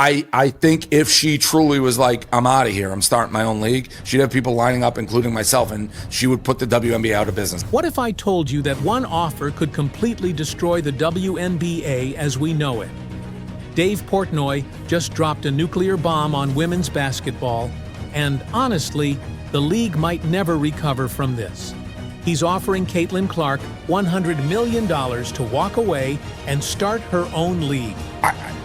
I think if she truly was like, I'm out of here, I'm starting my own league, she'd have people lining up, including myself, and she would put the WNBA out of business. What if I told you that one offer could completely destroy the WNBA as we know it? Dave Portnoy just dropped a nuclear bomb on women's basketball, and honestly, the league might never recover from this. He's offering Caitlin Clark $100 million to walk away and start her own league.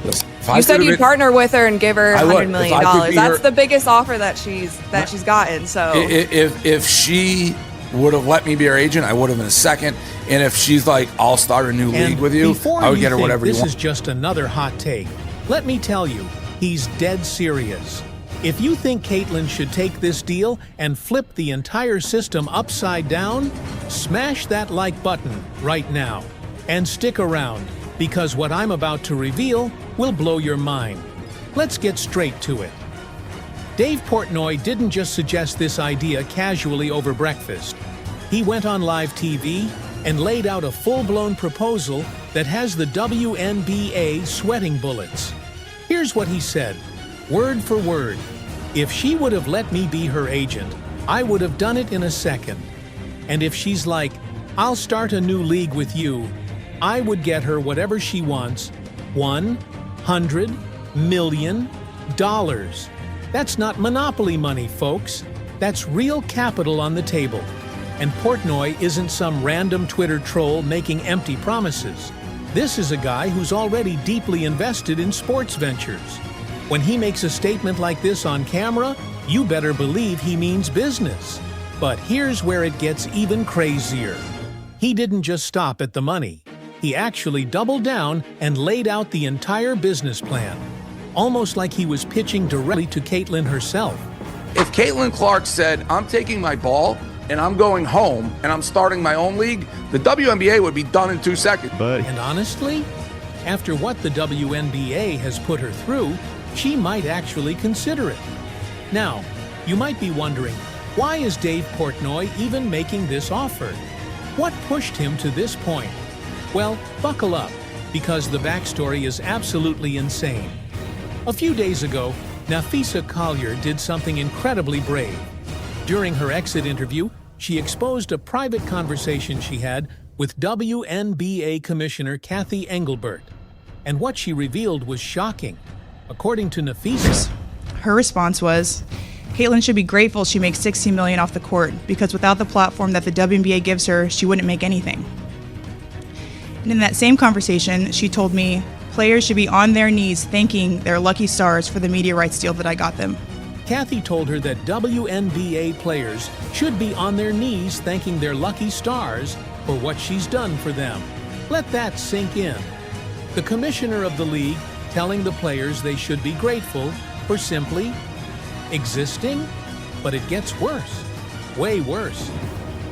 Listen, you said you'd partner with her and give her $100 million. That's the biggest offer that she's gotten. So if she would have let me be her agent, I would have in a second. And if she's like, I'll start a new league with you, I would get her whatever you want. This is just another hot take. Let me tell you, he's dead serious. If you think Caitlin should take this deal and flip the entire system upside down, smash that like button right now. And stick around, because what I'm about to reveal will blow your mind. Let's get straight to it. Dave Portnoy didn't just suggest this idea casually over breakfast. He went on live TV and laid out a full-blown proposal that has the WNBA sweating bullets. Here's what he said, word for word. If she would have let me be her agent, I would have done it in a second. And if she's like, I'll start a new league with you, I would get her whatever she wants, $100 million. That's not monopoly money, folks. That's real capital on the table. And Portnoy isn't some random Twitter troll making empty promises. This is a guy who's already deeply invested in sports ventures. When he makes a statement like this on camera, you better believe he means business. But here's where it gets even crazier. He didn't just stop at the money. He actually doubled down and laid out the entire business plan, almost like he was pitching directly to Caitlin herself. If Caitlin Clark said, I'm taking my ball and I'm going home and I'm starting my own league, the WNBA would be done in 2 seconds. And honestly, after what the WNBA has put her through, she might actually consider it. Now, you might be wondering, why is Dave Portnoy even making this offer? What pushed him to this point? Well, buckle up, because the backstory is absolutely insane. A few days ago, Nafisa Collier did something incredibly brave. During her exit interview, she exposed a private conversation she had with WNBA Commissioner Cathy Engelbert. And what she revealed was shocking. According to Nafisa, her response was, Caitlin should be grateful she makes $16 million off the court, because without the platform that the WNBA gives her, she wouldn't make anything. And in that same conversation, she told me, players should be on their knees thanking their lucky stars for the media rights deal that I got them. Cathy told her that WNBA players should be on their knees thanking their lucky stars for what she's done for them. Let that sink in. The commissioner of the league telling the players they should be grateful for simply existing? But it gets worse, way worse.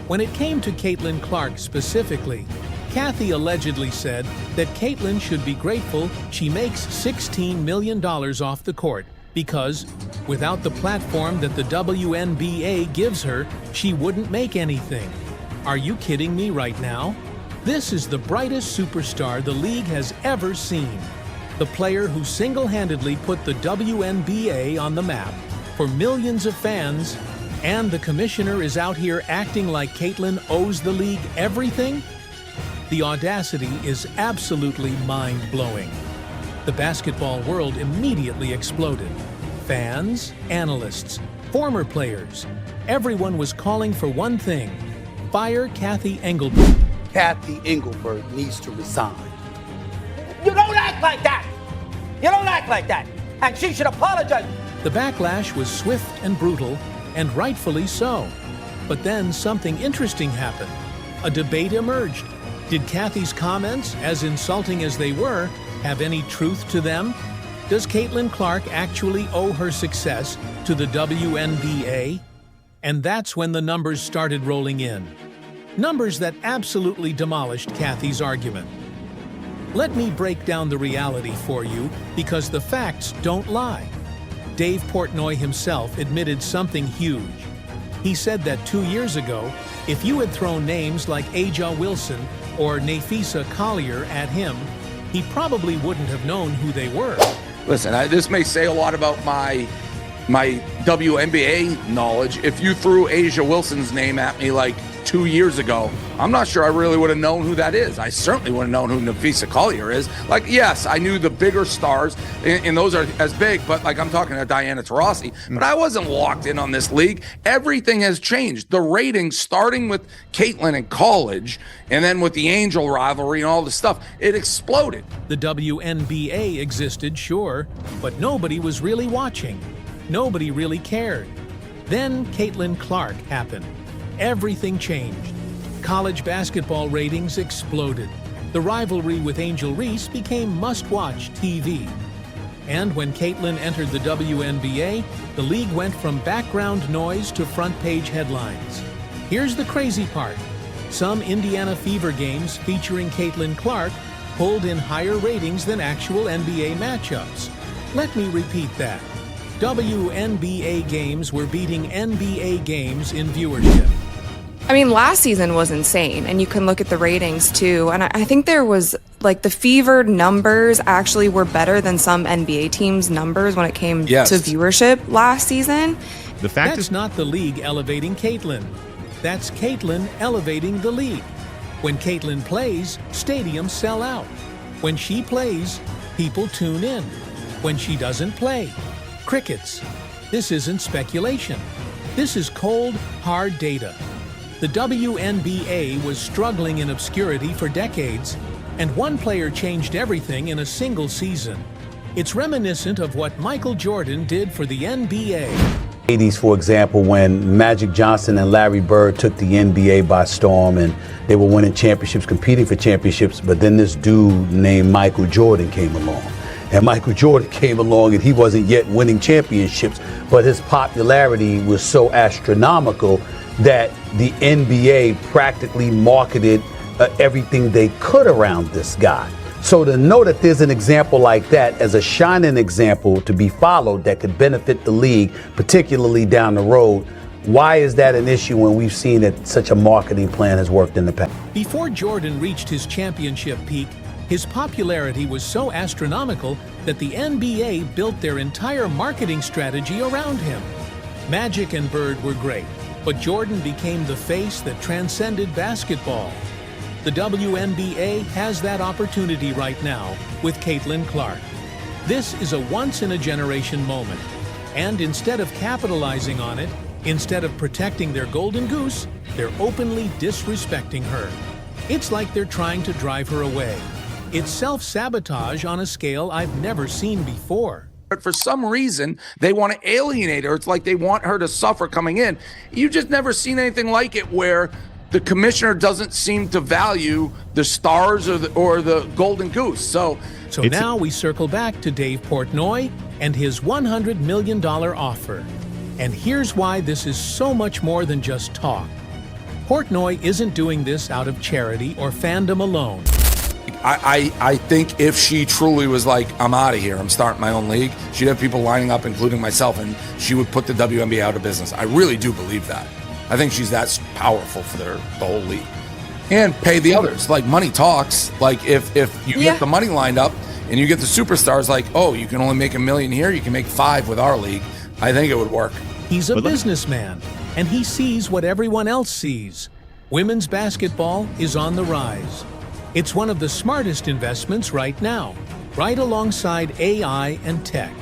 When it came to Caitlin Clark specifically, Cathy allegedly said that Caitlin should be grateful she makes $16 million off the court because, without the platform that the WNBA gives her, she wouldn't make anything. Are you kidding me right now? This is the brightest superstar the league has ever seen. The player who single-handedly put the WNBA on the map for millions of fans, and the commissioner is out here acting like Caitlin owes the league everything? The audacity is absolutely mind-blowing. The basketball world immediately exploded. Fans, analysts, former players, everyone was calling for one thing: fire Cathy Engelbert. Cathy Engelbert needs to resign. You don't act like that! You don't act like that! And she should apologize! The backlash was swift and brutal, and rightfully so. But then something interesting happened. A debate emerged. Did Cathy's comments, as insulting as they were, have any truth to them? Does Caitlin Clark actually owe her success to the WNBA? And that's when the numbers started rolling in. Numbers that absolutely demolished Cathy's argument. Let me break down the reality for you, because the facts don't lie. Dave Portnoy himself admitted something huge. He said that 2 years ago, if you had thrown names like A'ja Wilson or Nafisa Collier at him, he probably wouldn't have known who they were. listen, this may say a lot about my WNBA knowledge. If you threw Asia Wilson's name at me like 2 years ago, I'm not sure I really would have known who that is. I certainly wouldn't have known who Nafisa Collier is. Like, yes, I knew the bigger stars, and those are as big, but like I'm talking to Diana Taurasi, but I wasn't locked in on this league. Everything has changed. The ratings, starting with Caitlin in college, and then with the Angel rivalry and all this stuff, it exploded. The WNBA existed, sure, but nobody was really watching. Nobody really cared. Then Caitlin Clark happened. Everything changed. College basketball ratings exploded. The rivalry with Angel Reese became must-watch TV. And when Caitlin entered the WNBA, the league went from background noise to front-page headlines. Here's the crazy part. Some Indiana Fever games featuring Caitlin Clark pulled in higher ratings than actual NBA matchups. Let me repeat that. WNBA games were beating NBA games in viewership. I mean, last season was insane, and you can look at the ratings too. And I think there was, like, the Fever numbers actually were better than some NBA teams' numbers when it came to viewership last season. The fact is not the league elevating Caitlin. That's Caitlin elevating the league. When Caitlin plays, stadiums sell out. When she plays, people tune in. When she doesn't play, crickets. This isn't speculation. This is cold, hard data. The WNBA was struggling in obscurity for decades, and one player changed everything in a single season. It's reminiscent of what Michael Jordan did for the NBA. 80s, for example, when Magic Johnson and Larry Bird took the NBA by storm and they were winning championships, competing for championships, but then this dude named Michael Jordan came along. And Michael Jordan came along and he wasn't yet winning championships, but his popularity was so astronomical that the NBA practically marketed everything they could around this guy. So to know that there's an example like that as a shining example to be followed that could benefit the league, particularly down the road, why is that an issue when we've seen that such a marketing plan has worked in the past? Before Jordan reached his championship peak, his popularity was so astronomical that the NBA built their entire marketing strategy around him. Magic and Bird were great, but Jordan became the face that transcended basketball. The WNBA has that opportunity right now with Caitlin Clark. This is a once-in-a-generation moment, and instead of capitalizing on it, instead of protecting their golden goose, they're openly disrespecting her. It's like they're trying to drive her away. It's self-sabotage on a scale I've never seen before. But for some reason, they want to alienate her. It's like they want her to suffer coming in. You just never seen anything like it where the commissioner doesn't seem to value the stars or the golden goose. So now we circle back to Dave Portnoy and his $100 million offer. And here's why this is so much more than just talk. Portnoy isn't doing this out of charity or fandom alone. I think if she truly was like, I'm out of here, I'm starting my own league, she'd have people lining up, including myself, and she would put the WNBA out of business. I really do believe that. I think she's that powerful for the whole league. And pay the others. Like, money talks. Like, if you get the money lined up and you get the superstars, like, oh, you can only make $1 million here, you can make $5 million with our league, I think it would work. He's a businessman, and he sees what everyone else sees. Women's basketball is on the rise. It's one of the smartest investments right now, right alongside AI and tech.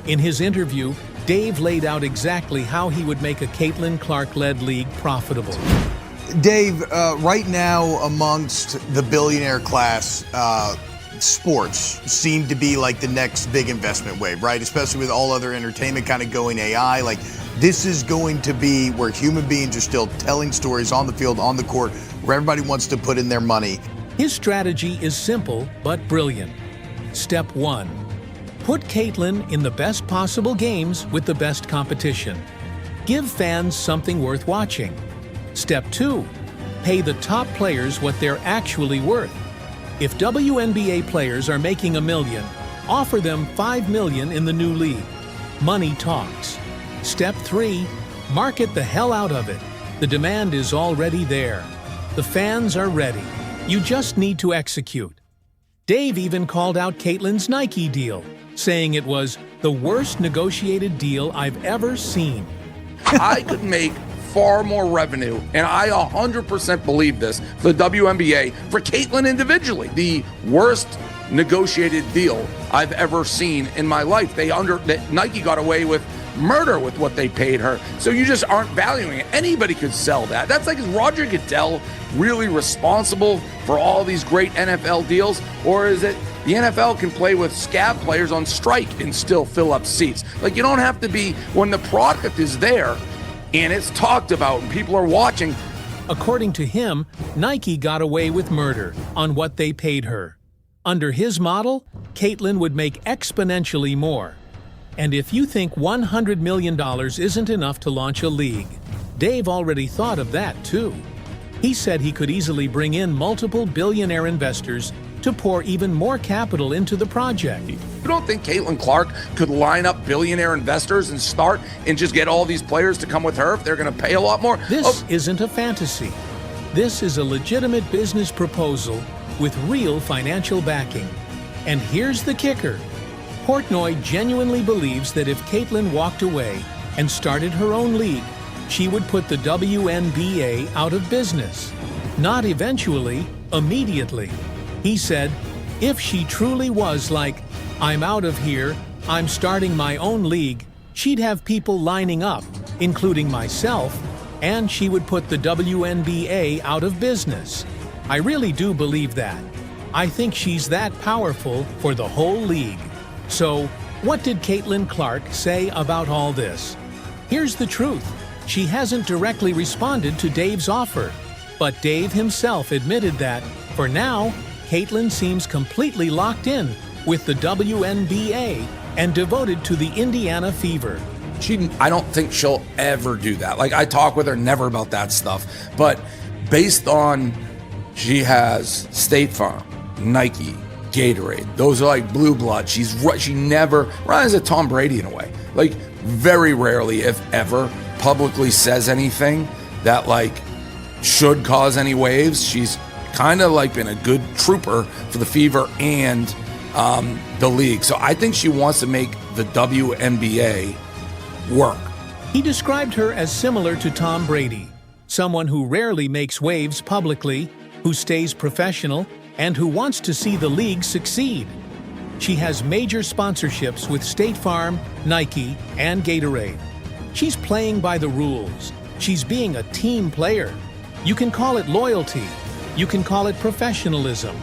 In his interview, Dave laid out exactly how he would make a Caitlin Clark-led league profitable. Dave, right now amongst the billionaire class, sports seem to be like the next big investment wave, right? Especially with all other entertainment kind of going AI. Like, this is going to be where human beings are still telling stories on the field, on the court, where everybody wants to put in their money. His strategy is simple but brilliant. Step 1. Put Caitlin in the best possible games with the best competition. Give fans something worth watching. Step 2. Pay the top players what they're actually worth. If WNBA players are making $1 million, offer them $5 million in the new league. Money talks. Step 3. Market the hell out of it. The demand is already there. The fans are ready. You just need to execute. Dave even called out Caitlin's Nike deal. saying it was the worst negotiated deal I've ever seen. I could make far more revenue, and I 100% believe this, for the WNBA, for Caitlyn individually. The worst negotiated deal I've ever seen in my life. Nike got away with murder with what they paid her. So you just aren't valuing it. Anybody could sell that. That's like, is Roger Goodell really responsible for all these great NFL deals? Or is it the NFL can play with scab players on strike and still fill up seats? Like, you don't have to be, when the product is there and it's talked about and people are watching. According to him, Nike got away with murder on what they paid her. Under his model, Caitlyn would make exponentially more. And if you think $100 million isn't enough to launch a league, Dave already thought of that too. He said he could easily bring in multiple billionaire investors to pour even more capital into the project. You don't think Caitlin Clark could line up billionaire investors and start and just get all these players to come with her if they're going to pay a lot more? This isn't a fantasy. This is a legitimate business proposal with real financial backing. And here's the kicker. Portnoy genuinely believes that if Caitlyn walked away and started her own league, she would put the WNBA out of business. Not eventually, immediately. He said, if she truly was like, I'm out of here, I'm starting my own league, she'd have people lining up, including myself, and she would put the WNBA out of business. I really do believe that. I think she's that powerful for the whole league. So, what did Caitlin Clark say about all this? Here's the truth. She hasn't directly responded to Dave's offer, but Dave himself admitted that, for now, Caitlyn seems completely locked in with the WNBA and devoted to the Indiana Fever. I don't think she'll ever do that. Like, I talk with her never about that stuff, but based on she has State Farm, Nike, Gatorade. Those are like blue blood. She never runs a Tom Brady in a way. Like, very rarely, if ever, publicly says anything that like should cause any waves. She's kind of like been a good trooper for the Fever and the league. So I think she wants to make the WNBA work. He described her as similar to Tom Brady, someone who rarely makes waves publicly, who stays professional, and who wants to see the league succeed. She has major sponsorships with State Farm, Nike, and Gatorade. She's playing by the rules. She's being a team player. You can call it loyalty. You can call it professionalism.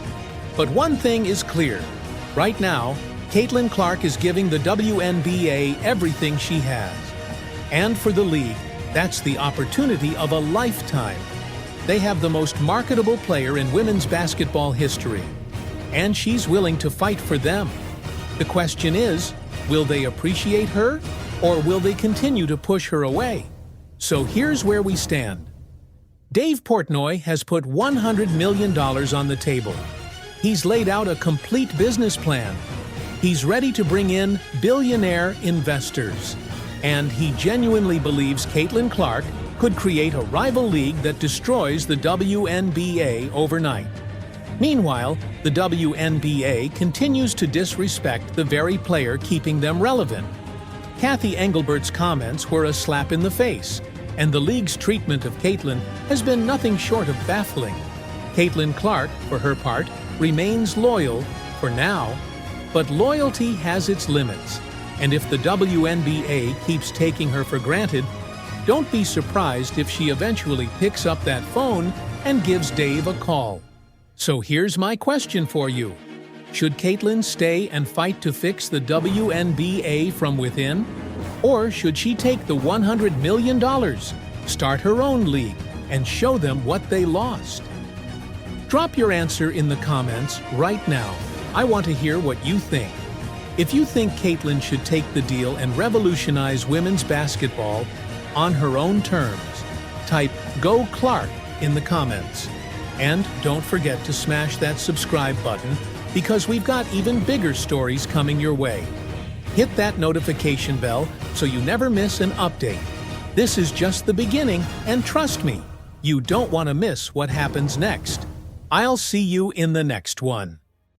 But one thing is clear. Right now, Caitlin Clark is giving the WNBA everything she has. And for the league, that's the opportunity of a lifetime. They have the most marketable player in women's basketball history, and she's willing to fight for them. The question is, will they appreciate her, or will they continue to push her away? So here's where we stand. Dave Portnoy has put $100 million on the table. He's laid out a complete business plan. He's ready to bring in billionaire investors. And he genuinely believes Caitlin Clark could create a rival league that destroys the WNBA overnight. Meanwhile, the WNBA continues to disrespect the very player keeping them relevant. Kathy Engelbert's comments were a slap in the face, and the league's treatment of Caitlin has been nothing short of baffling. Caitlin Clark, for her part, remains loyal for now, but loyalty has its limits, and if the WNBA keeps taking her for granted, don't be surprised if she eventually picks up that phone and gives Dave a call. So here's my question for you. Should Caitlin stay and fight to fix the WNBA from within? Or should she take the $100 million, start her own league, and show them what they lost? Drop your answer in the comments right now. I want to hear what you think. If you think Caitlin should take the deal and revolutionize women's basketball on her own terms, type "Go Clark" in the comments. And don't forget to smash that subscribe button because we've got even bigger stories coming your way. Hit that notification bell so you never miss an update. This is just the beginning, and trust me, you don't want to miss what happens next. I'll see you in the next one.